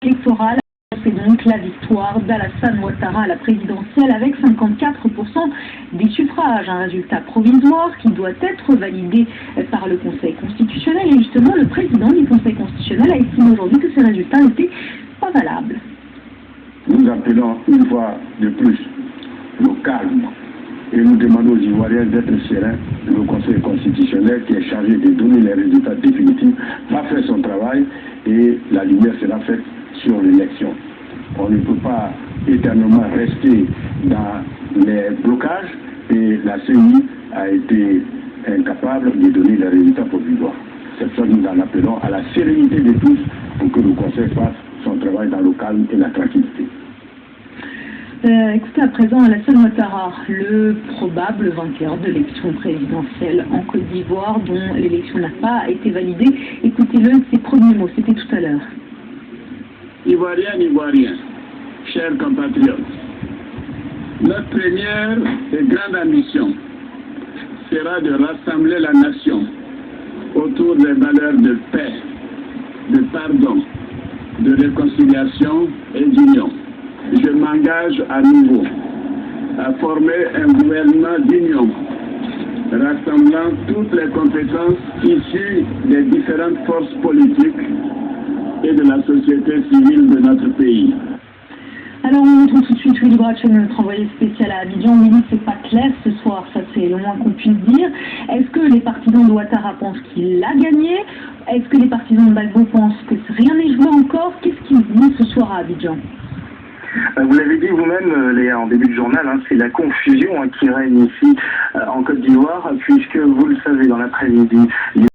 électorale. C'est donc la victoire d'Alassane Ouattara à la présidentielle avec 54% des suffrages. Un résultat provisoire qui doit être validé par le Conseil constitutionnel. Et justement, le président du Conseil constitutionnel a estimé aujourd'hui que ces résultats n'étaient pas valables. Nous appelons une fois de plus le calme et nous demandons aux Ivoiriens d'être sereins. Le Conseil constitutionnel qui est chargé de donner les résultats définitifs va faire son travail et la lumière sera faite sur l'élection. On ne peut pas éternellement rester dans les blocages et la CENI a été incapable de donner les résultats provisoires. C'est ça que nous en appelons à la sérénité de tous pour que le Conseil fasse son travail dans le calme et la tranquillité. Écoutez à présent Alassane Ouattara, le probable vainqueur de l'élection présidentielle en Côte d'Ivoire dont l'élection n'a pas été validée. Écoutez-le, ses premiers mots, c'était tout à l'heure. Ivoiriens, Ivoiriens, chers compatriotes, notre première et grande ambition sera de rassembler la nation autour des valeurs de paix, de pardon, de réconciliation et d'union. Je m'engage à nouveau à former un gouvernement d'union, rassemblant toutes les compétences issues des différentes forces politiques et de la société civile de notre pays. Alors on retrouve tout de suite Willy Brachet, notre envoyé spécial à Abidjan. Willy, c'est pas clair ce soir, ça c'est le moins qu'on puisse dire. Est-ce que les partisans de Ouattara pensent qu'il a gagné? Est-ce que les partisans de Gbagbo pensent que rien n'est joué encore? Qu'est-ce qu'ils disent ce soir à Abidjan? Vous l'avez dit vous-même, Léa, en début de journal, c'est la confusion qui règne ici en Côte d'Ivoire, puisque, vous le savez, dans l'après-midi,